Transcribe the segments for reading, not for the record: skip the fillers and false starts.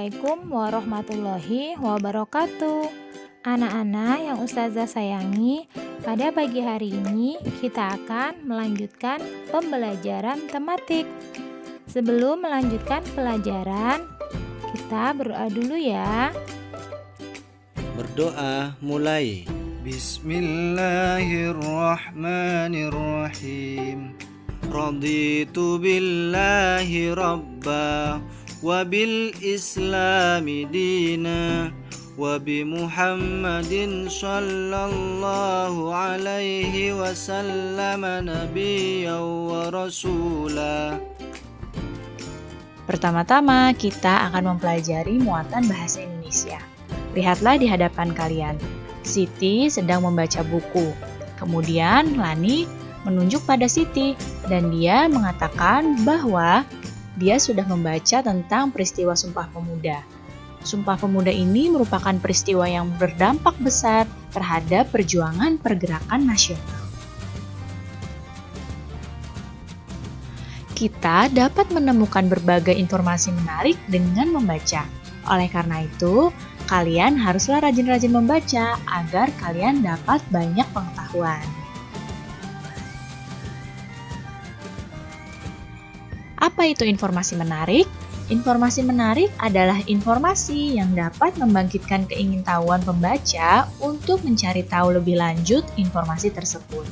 Assalamualaikum warahmatullahi wabarakatuh. Anak-anak yang Ustazah sayangi, pada pagi hari ini kita akan melanjutkan pembelajaran tematik. Sebelum melanjutkan pelajaran, kita berdoa dulu ya. Berdoa mulai. Bismillahirrahmanirrahim. Raditu billahi rabba wa bil islami dina wa bi Muhammadin sallallahu alaihi wasallam nabiyyan wa rasula. Pertama-tama kita akan mempelajari muatan bahasa Indonesia. Lihatlah di hadapan kalian. Siti sedang membaca buku. Kemudian Lani menunjuk pada Siti dan dia mengatakan bahwa dia sudah membaca tentang peristiwa Sumpah Pemuda. Sumpah Pemuda ini merupakan peristiwa yang berdampak besar terhadap perjuangan pergerakan nasional. Kita dapat menemukan berbagai informasi menarik dengan membaca. Oleh karena itu, kalian haruslah rajin-rajin membaca agar kalian dapat banyak pengetahuan. Apa itu informasi menarik? Informasi menarik adalah informasi yang dapat membangkitkan keingintahuan pembaca untuk mencari tahu lebih lanjut informasi tersebut.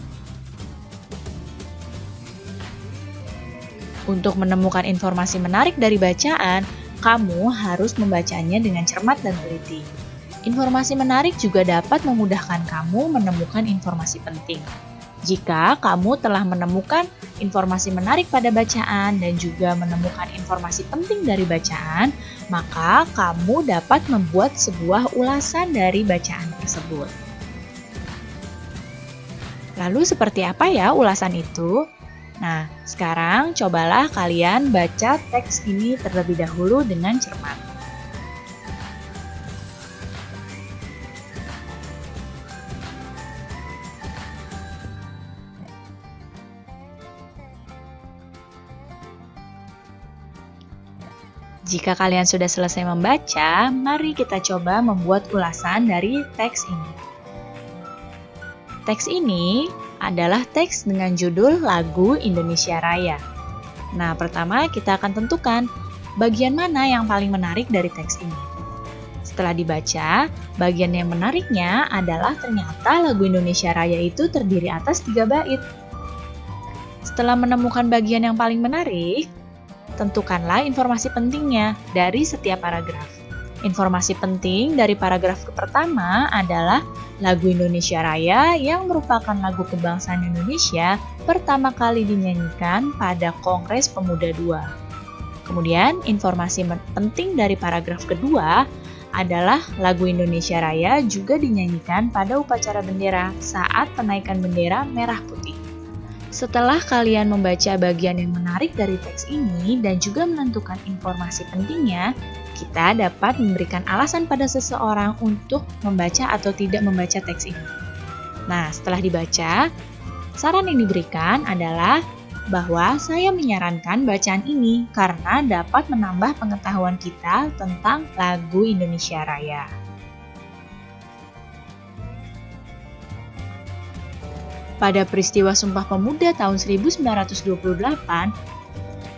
Untuk menemukan informasi menarik dari bacaan, kamu harus membacanya dengan cermat dan teliti. Informasi menarik juga dapat memudahkan kamu menemukan informasi penting. Jika kamu telah menemukan informasi menarik pada bacaan dan juga menemukan informasi penting dari bacaan, maka kamu dapat membuat sebuah ulasan dari bacaan tersebut. Lalu seperti apa ya ulasan itu? Nah, sekarang cobalah kalian baca teks ini terlebih dahulu dengan cermat. Jika kalian sudah selesai membaca, mari kita coba membuat ulasan dari teks ini. Teks ini adalah teks dengan judul Lagu Indonesia Raya. Nah, pertama kita akan tentukan bagian mana yang paling menarik dari teks ini. Setelah dibaca, bagian yang menariknya adalah ternyata lagu Indonesia Raya itu terdiri atas 3 bait. Setelah menemukan bagian yang paling menarik, tentukanlah informasi pentingnya dari setiap paragraf. Informasi penting dari paragraf pertama adalah lagu Indonesia Raya yang merupakan lagu kebangsaan Indonesia pertama kali dinyanyikan pada Kongres Pemuda II. Kemudian, informasi penting dari paragraf kedua adalah lagu Indonesia Raya juga dinyanyikan pada upacara bendera saat penaikan bendera merah putih. Setelah kalian membaca bagian yang menarik dari teks ini dan juga menentukan informasi pentingnya, kita dapat memberikan alasan pada seseorang untuk membaca atau tidak membaca teks ini. Nah, setelah dibaca, saran yang diberikan adalah bahwa saya menyarankan bacaan ini karena dapat menambah pengetahuan kita tentang lagu Indonesia Raya. Pada peristiwa Sumpah Pemuda tahun 1928,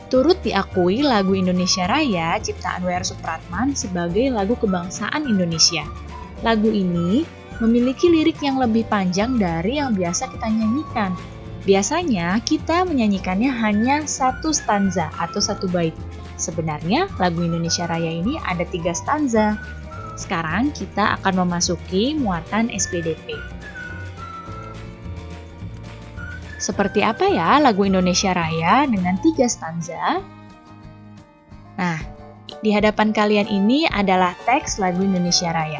turut diakui lagu Indonesia Raya ciptaan W.R. Supratman sebagai lagu kebangsaan Indonesia. Lagu ini memiliki lirik yang lebih panjang dari yang biasa kita nyanyikan. Biasanya kita menyanyikannya hanya 1 stanza atau 1 bait. Sebenarnya lagu Indonesia Raya ini ada 3 stanza. Sekarang kita akan memasuki muatan SPDP. Seperti apa ya lagu Indonesia Raya dengan 3 stanza? Nah, di hadapan kalian ini adalah teks lagu Indonesia Raya.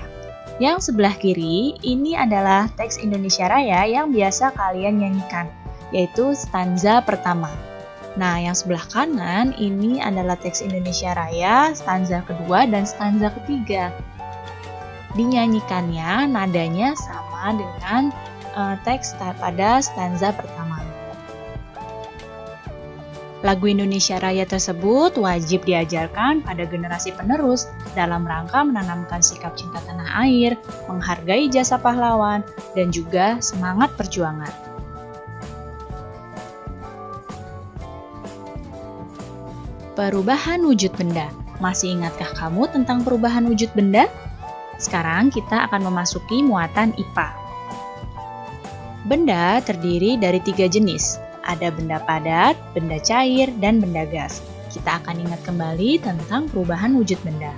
Yang sebelah kiri ini adalah teks Indonesia Raya yang biasa kalian nyanyikan, yaitu stanza pertama. Nah, yang sebelah kanan ini adalah teks Indonesia Raya, stanza kedua dan stanza ketiga. Dinyanyikannya nadanya sama dengan teks pada stanza pertama. Lagu Indonesia Raya tersebut wajib diajarkan pada generasi penerus dalam rangka menanamkan sikap cinta tanah air, menghargai jasa pahlawan, dan juga semangat perjuangan. Perubahan wujud benda. Masih ingatkah kamu tentang perubahan wujud benda? Sekarang kita akan memasuki muatan IPA. Benda terdiri dari 3 jenis. Ada benda padat, benda cair, dan benda gas. Kita akan ingat kembali tentang perubahan wujud benda.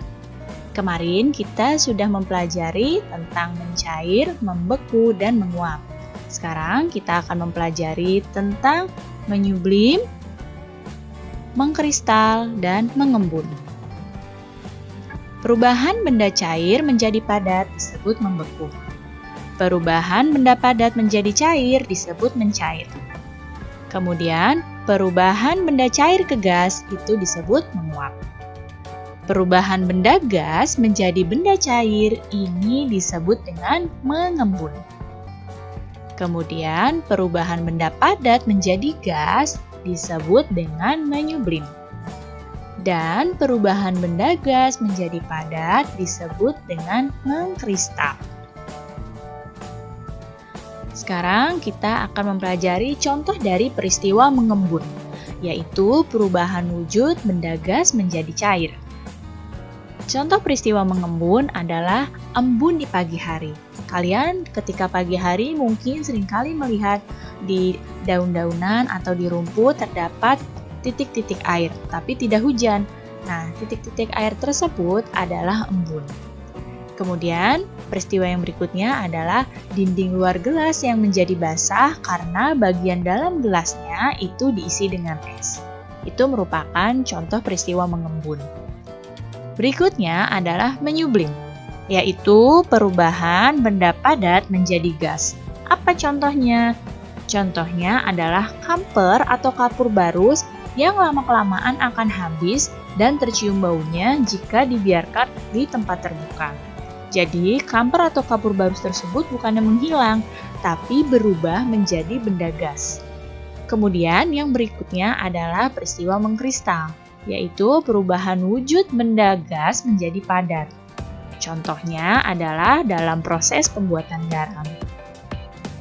Kemarin kita sudah mempelajari tentang mencair, membeku, dan menguap. Sekarang kita akan mempelajari tentang menyublim, mengkristal, dan mengembun. Perubahan benda cair menjadi padat disebut membeku. Perubahan benda padat menjadi cair disebut mencair. Kemudian, perubahan benda cair ke gas itu disebut menguap. Perubahan benda gas menjadi benda cair ini disebut dengan mengembun. Kemudian, perubahan benda padat menjadi gas disebut dengan menyublim. Dan perubahan benda gas menjadi padat disebut dengan mengkristal. Sekarang kita akan mempelajari contoh dari peristiwa mengembun, yaitu perubahan wujud benda gas menjadi cair. Contoh peristiwa mengembun adalah embun di pagi hari. Kalian ketika pagi hari mungkin seringkali melihat di daun-daunan atau di rumput terdapat titik-titik air, tapi tidak hujan. Nah, titik-titik air tersebut adalah embun. Kemudian, peristiwa yang berikutnya adalah dinding luar gelas yang menjadi basah karena bagian dalam gelasnya itu diisi dengan es. Itu merupakan contoh peristiwa mengembun. Berikutnya adalah menyublim, yaitu perubahan benda padat menjadi gas. Apa contohnya? Contohnya adalah kamper atau kapur barus yang lama-kelamaan akan habis dan tercium baunya jika dibiarkan di tempat terbuka. Jadi, kamper atau kapur barus tersebut bukannya menghilang, tapi berubah menjadi benda gas. Kemudian, yang berikutnya adalah peristiwa mengkristal, yaitu perubahan wujud benda gas menjadi padat. Contohnya adalah dalam proses pembuatan garam.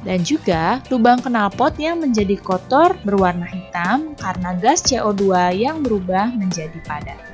Dan juga lubang knalpot yang menjadi kotor berwarna hitam karena gas CO2 yang berubah menjadi padat.